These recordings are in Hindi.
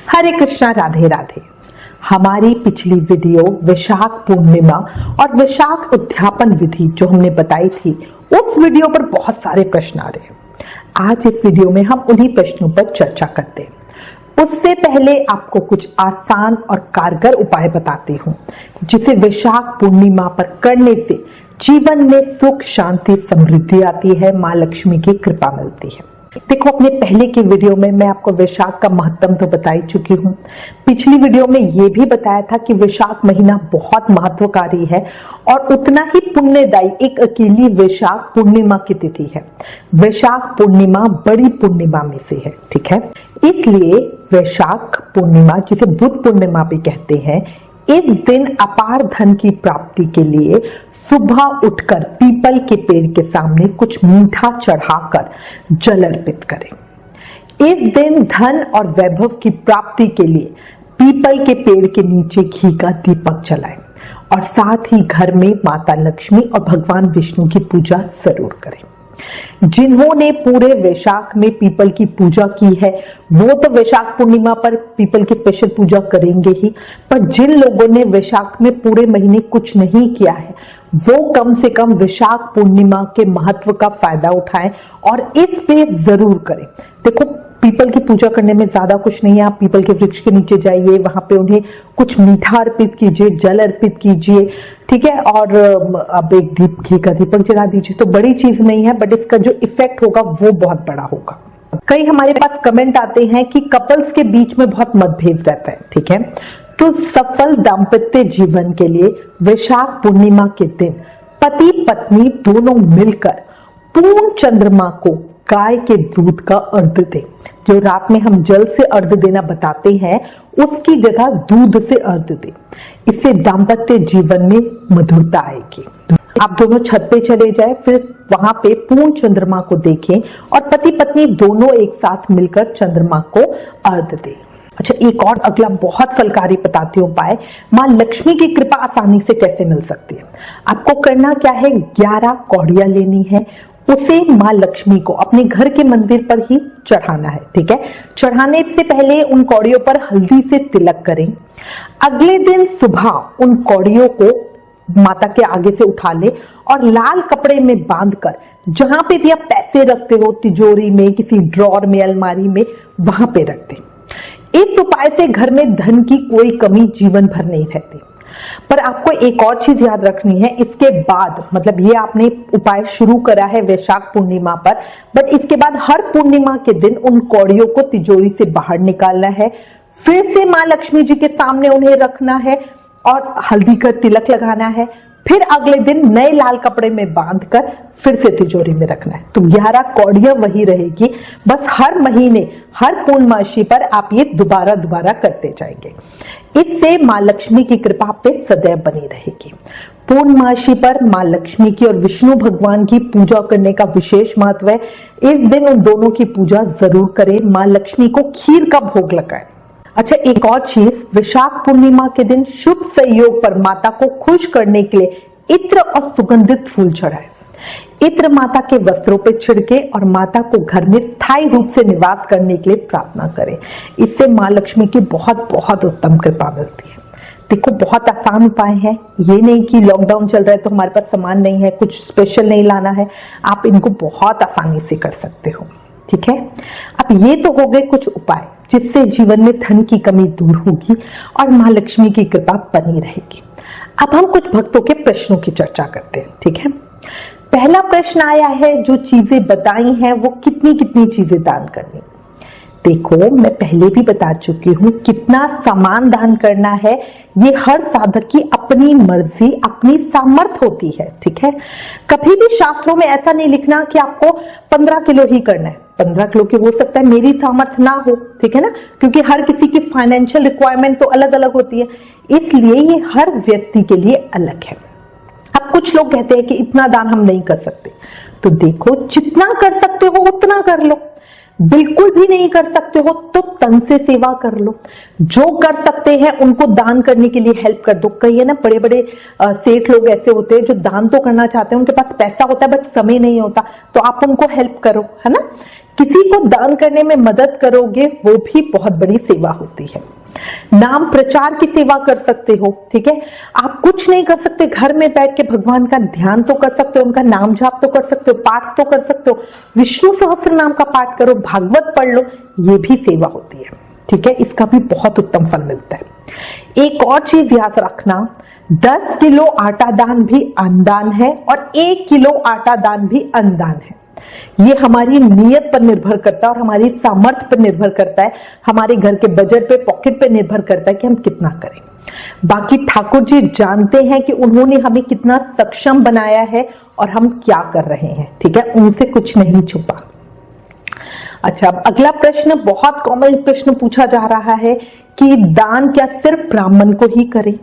हरे कृष्णा, राधे राधे। हमारी पिछली वीडियो वैशाख पूर्णिमा और वैशाख उद्यापन विधि जो हमने बताई थी, उस वीडियो पर बहुत सारे प्रश्न आ रहे हैं। आज इस वीडियो में हम उन्हीं प्रश्नों पर चर्चा करते हैं। उससे पहले आपको कुछ आसान और कारगर उपाय बताती हूँ, जिसे वैशाख पूर्णिमा पर करने से जीवन में सुख, शांति, समृद्धि आती है, माँ लक्ष्मी की कृपा मिलती है। देखो, अपने पहले की वीडियो में मैं आपको वैशाख का महत्व तो बता ही चुकी हूँ। पिछली वीडियो में ये भी बताया था कि वैशाख महीना बहुत महत्वकारी है और उतना ही पुण्यदायी एक अकेली वैशाख पूर्णिमा की तिथि है। वैशाख पूर्णिमा बड़ी पूर्णिमा में से है, ठीक है। इसलिए वैशाख पूर्णिमा, जिसे बुध पूर्णिमा भी कहते हैं, इस दिन अपार धन की प्राप्ति के लिए सुबह उठकर पीपल के पेड़ के सामने कुछ मीठा चढ़ाकर जल अर्पित करें। इस दिन धन और वैभव की प्राप्ति के लिए पीपल के पेड़ के नीचे घी का दीपक जलाएं और साथ ही घर में माता लक्ष्मी और भगवान विष्णु की पूजा जरूर करें। जिन्होंने पूरे वैशाख में पीपल की पूजा की है, वो तो वैशाख पूर्णिमा पर पीपल की स्पेशल पूजा करेंगे ही, पर जिन लोगों ने वैशाख में पूरे महीने कुछ नहीं किया है, वो कम से कम वैशाख पूर्णिमा के महत्व का फायदा उठाएं और इस पे जरूर करें। देखो, पीपल की पूजा करने में ज्यादा कुछ नहीं है। आप पीपल के वृक्ष के नीचे जाइए, वहां पे उन्हें कुछ मीठा अर्पित कीजिए, जल अर्पित कीजिए, ठीक है, और अब एक घी का दीपक जला दीजिए। तो बड़ी चीज नहीं है, बट इसका जो इफेक्ट होगा वो बहुत बड़ा होगा। कई हमारे पास कमेंट आते हैं कि कपल्स के बीच में बहुत मतभेद रहता है, ठीक है। तो सफल दाम्पत्य जीवन के लिए वैशाख पूर्णिमा के दिन पति पत्नी दोनों मिलकर पूर्ण चंद्रमा को गाय के दूध का अर्घ दे। जो रात में हम जल से अर्घ देना बताते हैं, उसकी जगह दूध से अर्घ दे। इससे दाम्पत्य जीवन में मधुरता आएगी। आप दोनों छत पे चले जाएं, फिर वहां पे पूर्ण चंद्रमा को देखें और पति पत्नी दोनों एक साथ मिलकर चंद्रमा को अर्घ दें। अच्छा, एक और अगला बहुत फलकारी बताती हूँ उपाय, माँ लक्ष्मी की कृपा आसानी से कैसे मिल सकती है। आपको करना क्या है, 11 कौड़ियां लेनी है, उसे माँ लक्ष्मी को अपने घर के मंदिर पर ही चढ़ाना है, ठीक है। चढ़ाने से पहले उन कौड़ियों पर हल्दी से तिलक करें। अगले दिन सुबह उन कौड़ियों को माता के आगे से उठा ले और लाल कपड़े में बांधकर जहां पे भी आप पैसे रखते हो, तिजोरी में, किसी ड्रॉर में, अलमारी में, वहां पे रख दें। इस उपाय से घर में धन की कोई कमी जीवन भर नहीं रहती। पर आपको एक और चीज याद रखनी है, इसके बाद, मतलब ये आपने उपाय शुरू करा है वैशाख पूर्णिमा पर, बट इसके बाद हर पूर्णिमा के दिन उन कौड़ियों को तिजोरी से बाहर निकालना है, फिर से माँ लक्ष्मी जी के सामने उन्हें रखना है और हल्दी का तिलक लगाना है, फिर अगले दिन नए लाल कपड़े में बांधकर फिर से तिजोरी में रखना है। तो 11 कौड़ियां वही रहेगी, बस हर महीने, हर पूर्णमासी पर आप ये दोबारा करते जाएंगे। इससे माँ लक्ष्मी की कृपा पे सदैव बनी रहेगी। पूर्णमासी पर माँ लक्ष्मी की और विष्णु भगवान की पूजा करने का विशेष महत्व है। इस दिन उन दोनों की पूजा जरूर करें। माँ लक्ष्मी को खीर का भोग लगाएं। अच्छा, एक और चीज, वैशाख पूर्णिमा के दिन शुभ संयोग पर माता को खुश करने के लिए इत्र और सुगंधित फूल चढ़ाएं। इत्र माता के वस्त्रों पे छिड़के और माता को घर में स्थायी रूप से निवास करने के लिए प्रार्थना करें। इससे माँ लक्ष्मी की बहुत बहुत उत्तम कृपा मिलती है। देखो, बहुत आसान उपाय है। ये नहीं कि लॉकडाउन चल रहा है तो हमारे पास सामान नहीं है, कुछ स्पेशल नहीं लाना है। आप इनको बहुत आसानी से कर सकते हो, ठीक है। अब ये तो हो गए कुछ उपाय जिससे जीवन में धन की कमी दूर होगी और माँ लक्ष्मी की कृपा बनी रहेगी। अब हम कुछ भक्तों के प्रश्नों की चर्चा करते हैं, ठीक है। पहला प्रश्न आया है, जो चीजें बताई हैं वो कितनी कितनी चीजें दान करनी। देखो, मैं पहले भी बता चुकी हूँ, कितना सामान दान करना है ये हर साधक की अपनी मर्जी, अपनी सामर्थ होती है, ठीक है। कभी भी शास्त्रों में ऐसा नहीं लिखना कि आपको 15 किलो ही करना है। 15 किलो की हो सकता है मेरी सामर्थ ना हो, ठीक है ना, क्योंकि हर किसी की फाइनेंशियल रिक्वायरमेंट तो अलग अलग होती है, इसलिए ये हर व्यक्ति के लिए अलग है। अब कुछ लोग कहते हैं कि इतना दान हम नहीं कर सकते, तो देखो, जितना कर सकते हो उतना कर लो। बिल्कुल भी नहीं कर सकते हो तो तन से सेवा कर लो। जो कर सकते हैं उनको दान करने के लिए हेल्प कर दो। कई है ना, बड़े बड़े सेठ लोग ऐसे होते हैं जो दान तो करना चाहते हैं, उनके पास पैसा होता है बट समय नहीं होता, तो आप उनको हेल्प करो, है ना। किसी को दान करने में मदद करोगे, वो भी बहुत बड़ी सेवा होती है। नाम प्रचार की सेवा कर सकते हो, ठीक है। आप कुछ नहीं कर सकते, घर में बैठ के भगवान का ध्यान तो कर सकते हो, उनका नाम जाप तो कर सकते हो, पाठ तो कर सकते हो, विष्णु सहस्त्र नाम का पाठ करो, भागवत पढ़ लो, ये भी सेवा होती है, ठीक है। इसका भी बहुत उत्तम फल मिलता है। एक और चीज याद रखना, 10 किलो आटा दान भी अन्नदान है और 1 किलो आटा दान भी अन्नदान है। ये हमारी नीयत पर निर्भर करता है और हमारी सामर्थ्य पर निर्भर करता है, हमारे घर के बजट पे, पॉकेट पे निर्भर करता है कि हम कितना करें। बाकी ठाकुर जी जानते हैं कि उन्होंने हमें कितना सक्षम बनाया है और हम क्या कर रहे हैं, ठीक है, उनसे कुछ नहीं छुपा। अच्छा, अब अगला प्रश्न, बहुत कॉमन प्रश्न पूछा जा रहा है कि दान क्या सिर्फ ब्राह्मण को ही करें।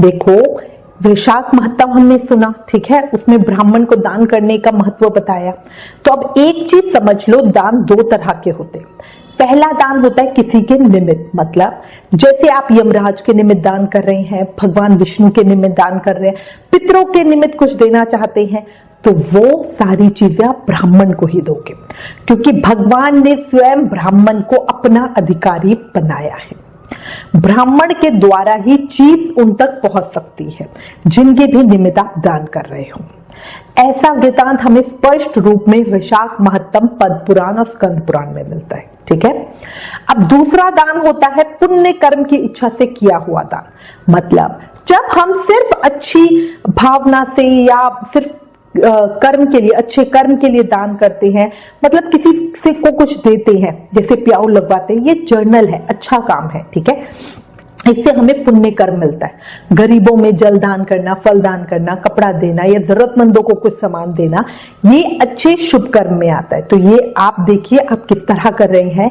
देखो, वैशाख महत्व हमने सुना, ठीक है, उसमें ब्राह्मण को दान करने का महत्व बताया। तो अब एक चीज समझ लो, दान 2 तरह के होते हैं। पहला दान होता है किसी के निमित्त, मतलब जैसे आप यमराज के निमित्त दान कर रहे हैं, भगवान विष्णु के निमित्त दान कर रहे हैं, पितरों के निमित्त कुछ देना चाहते हैं, तो वो सारी चीजें आप ब्राह्मण को ही दोगे, क्योंकि भगवान ने स्वयं ब्राह्मण को अपना अधिकारी बनाया है। ब्राह्मण के द्वारा ही चीज उन तक पहुंच सकती है जिनके भी निमित्त आप दान कर रहे हो। ऐसा वृतांत हमें स्पष्ट रूप में वैशाख महत्तम, पद्म पुराण और स्कंद पुराण में मिलता है, ठीक है। अब दूसरा दान होता है पुण्य कर्म की इच्छा से किया हुआ दान, मतलब जब हम सिर्फ अच्छी भावना से या सिर्फ कर्म के लिए, अच्छे कर्म के लिए दान करते हैं, मतलब किसी से को कुछ देते हैं, जैसे प्याऊ लगवाते हैं, ये जर्नल है, अच्छा काम है, ठीक है, इससे हमें पुण्य कर्म मिलता है। गरीबों में जल दान करना, फल दान करना, कपड़ा देना या जरूरतमंदों को कुछ सामान देना, ये अच्छे शुभ कर्म में आता है। तो ये आप देखिए आप किस तरह कर रहे हैं।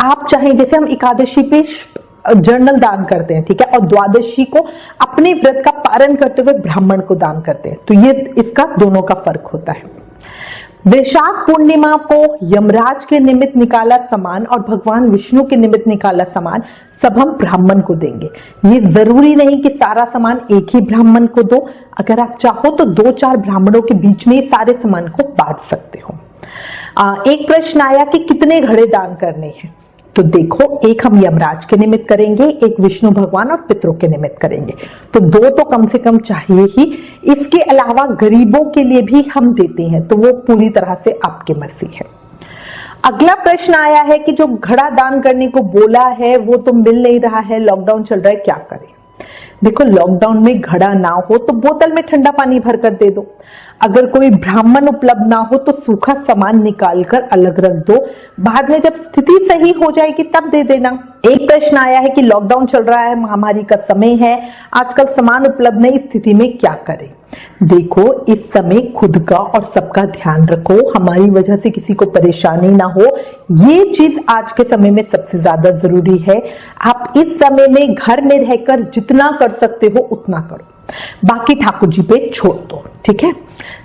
आप चाहे, जैसे हम एकादशी पे जर्नल दान करते हैं, ठीक है, और द्वादशी को अपने व्रत का पारण करते हुए ब्राह्मण को दान करते हैं, तो ये इसका दोनों का फर्क होता है। वैशाख पूर्णिमा को यमराज के निमित्त निकाला सामान और भगवान विष्णु के निमित्त निकाला सामान सब हम ब्राह्मण को देंगे। ये जरूरी नहीं कि सारा सामान एक ही ब्राह्मण को दो, अगर आप चाहो तो 2-4 ब्राह्मणों के बीच में सारे सामान को बांट सकते हो। एक प्रश्न आया कि कितने घड़े दान करने हैं, तो देखो, एक हम यमराज के निमित्त करेंगे, एक विष्णु भगवान और पितरों के निमित्त करेंगे, तो 2 तो कम से कम चाहिए ही। इसके अलावा गरीबों के लिए भी हम देते हैं, तो वो पूरी तरह से आपकी मर्जी है। अगला प्रश्न आया है कि जो घड़ा दान करने को बोला है वो तो मिल नहीं रहा है, लॉकडाउन चल रहा है, क्या करें। देखो, लॉकडाउन में घड़ा ना हो तो बोतल में ठंडा पानी भरकर दे दो। अगर कोई ब्राह्मण उपलब्ध ना हो तो सूखा सामान निकालकर अलग रख दो, बाद में जब स्थिति सही हो जाएगी तब दे देना। एक प्रश्न आया है कि लॉकडाउन चल रहा है, महामारी का समय है, आजकल सामान उपलब्ध नहीं, स्थिति में क्या करें। देखो, इस समय खुद का और सबका ध्यान रखो, हमारी वजह से किसी को परेशानी ना हो, ये चीज आज के समय में सबसे ज्यादा जरूरी है। आप इस समय में घर में रहकर जितना कर सकते हो उतना करो, बाकी ठाकुर जी पे छोड़ दो, ठीक है।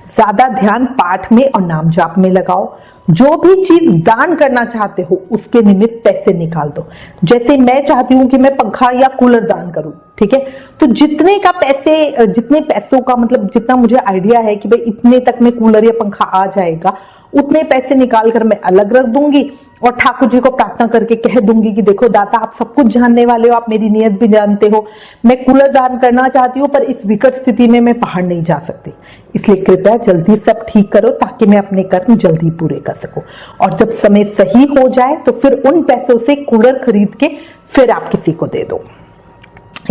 ज्यादा ध्यान पाठ में और नाम जाप में लगाओ। जो भी चीज दान करना चाहते हो उसके निमित्त पैसे निकाल दो। जैसे मैं चाहती हूं कि मैं पंखा या कूलर दान करूं, ठीक है, तो जितने पैसों का मतलब जितना मुझे आइडिया है कि भाई इतने तक में कूलर या पंखा आ जाएगा, उतने पैसे निकाल कर मैं अलग रख दूंगी और ठाकुर जी को प्रार्थना करके कह दूंगी कि देखो दाता, आप सब कुछ जानने वाले हो, आप मेरी नियत भी जानते हो, मैं कूलर दान करना चाहती हूँ पर इस विकट स्थिति में मैं बाहर नहीं जा सकती, इसलिए कृपया जल्दी सब ठीक करो ताकि मैं अपने कर्म जल्दी पूरे कर सकूं। और जब समय सही हो जाए तो फिर उन पैसों से कूलर खरीद के फिर आप किसी को दे दो।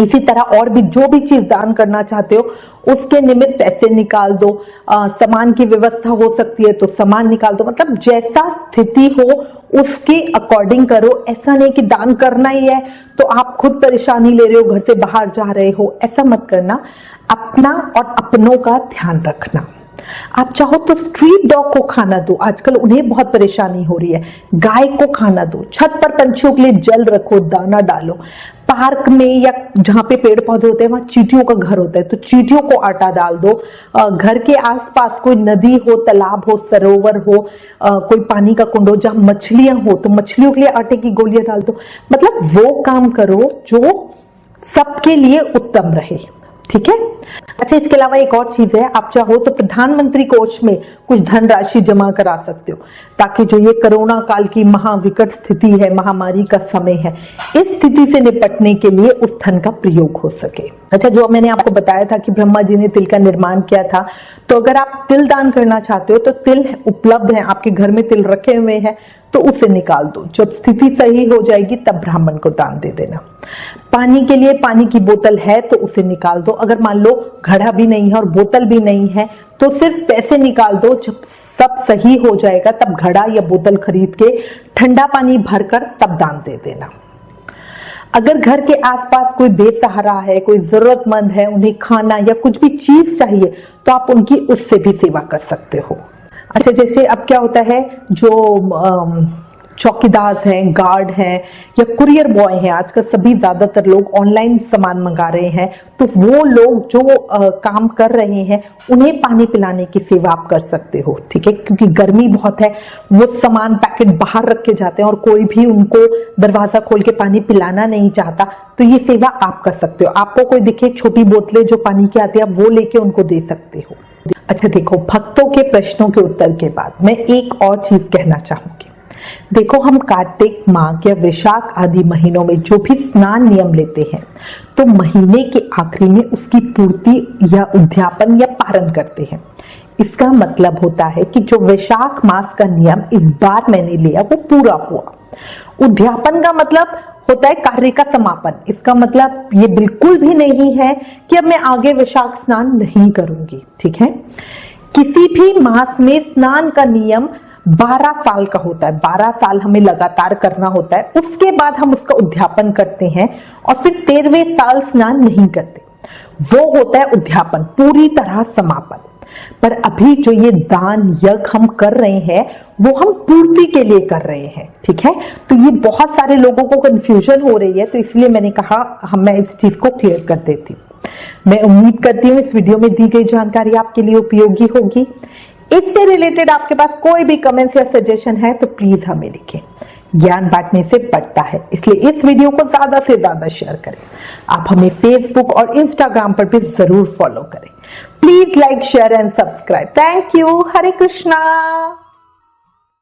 इसी तरह और भी जो भी चीज दान करना चाहते हो उसके निमित्त पैसे निकाल दो। सामान की व्यवस्था हो सकती है तो सामान निकाल दो, मतलब जैसा स्थिति हो उसके अकॉर्डिंग करो। ऐसा नहीं कि दान करना ही है तो आप खुद परेशानी ले रहे हो, घर से बाहर जा रहे हो, ऐसा मत करना। अपना और अपनों का ध्यान रखना। आप चाहो तो स्ट्रीट डॉग को खाना दो, आजकल उन्हें बहुत परेशानी हो रही है, गाय को खाना दो, छत पर पंछियों के लिए जल रखो, दाना डालो, पार्क में या जहां पे पेड़ पौधे होते हैं वहां चींटियों का घर होता है तो चींटियों को आटा डाल दो। घर के आसपास कोई नदी हो, तालाब हो, सरोवर हो, कोई पानी का कुंड हो जहां मछलियां हो तो मछलियों के लिए आटे की गोलियां डाल दो। मतलब वो काम करो जो सबके लिए उत्तम रहे। ठीक है। अच्छा, इसके अलावा एक और चीज है, आप चाहो तो प्रधानमंत्री कोष में कुछ धनराशि जमा करा सकते हो, ताकि जो ये कोरोना काल की महाविकट स्थिति है, महामारी का समय है, इस स्थिति से निपटने के लिए उस धन का प्रयोग हो सके। अच्छा, जो मैंने आपको बताया था कि ब्रह्मा जी ने तिल का निर्माण किया था, तो अगर आप तिल दान करना चाहते हो तो तिल उपलब्ध है, आपके घर में तिल रखे हुए हैं तो उसे निकाल दो। जब स्थिति सही हो जाएगी तब ब्राह्मण को दान दे देना। पानी के लिए पानी की बोतल है तो उसे निकाल दो। अगर मान लो घड़ा भी नहीं है और बोतल भी नहीं है तो सिर्फ पैसे निकाल दो। जब सब सही हो जाएगा तब घड़ा या बोतल खरीद के ठंडा पानी भरकर तब दान दे देना। अगर घर के आसपास कोई बेसहारा है, कोई जरूरतमंद है, उन्हें खाना या कुछ भी चीज चाहिए तो आप उनकी उससे भी सेवा कर सकते हो। अच्छा, जैसे अब क्या होता है, जो चौकीदार हैं, गार्ड हैं या कुरियर बॉय हैं, आजकल सभी ज्यादातर लोग ऑनलाइन सामान मंगा रहे हैं, तो वो लोग जो काम कर रहे हैं उन्हें पानी पिलाने की सेवा आप कर सकते हो। ठीक है, क्योंकि गर्मी बहुत है, वो सामान पैकेट बाहर रख के जाते हैं और कोई भी उनको दरवाजा खोल के पानी पिलाना नहीं चाहता, तो ये सेवा आप कर सकते हो। आपको कोई दिखे छोटी बोतलें जो पानी की आती है, आप वो लेके उनको दे सकते हो। अच्छा देखो, भक्तों के प्रश्नों के उत्तर के बाद मैं एक और चीज कहना चाहूंगी। देखो, हम कार्तिक, माघ या वैशाख आदि महीनों में जो भी स्नान नियम लेते हैं तो महीने के आखिरी में उसकी पूर्ति या उद्यापन या पारण करते हैं। इसका मतलब होता है कि जो वैशाख मास का नियम इस बार मैंने लिया वो पूरा हुआ। उद्यापन का मतलब होता है कार्य का समापन। इसका मतलब ये बिल्कुल भी नहीं है कि अब मैं आगे वैशाख स्नान नहीं करूंगी। ठीक है, किसी भी मास में स्नान का नियम 12 साल का होता है। 12 साल हमें लगातार करना होता है, उसके बाद हम उसका उद्यापन करते हैं और फिर 13वें साल स्नान नहीं करते। वो होता है उद्यापन, पूरी तरह समापन। पर अभी जो ये दान यज्ञ हम कर रहे हैं वो हम पूर्ति के लिए कर रहे हैं। ठीक है, तो ये बहुत सारे लोगों को कंफ्यूजन हो रही है, तो इसलिए मैंने कहा मैं इस चीज को क्लियर कर देती हूँ। मैं उम्मीद करती हूँ इस वीडियो में दी गई जानकारी आपके लिए उपयोगी होगी। इससे रिलेटेड आपके पास कोई भी कमेंट्स या सजेशन है तो प्लीज हमें लिखें। ज्ञान बांटने से बढ़ता है, इसलिए इस वीडियो को ज्यादा से ज्यादा शेयर करें। आप हमें फेसबुक और इंस्टाग्राम पर भी जरूर फॉलो करें। Please like, share and subscribe. Thank you. Hare Krishna.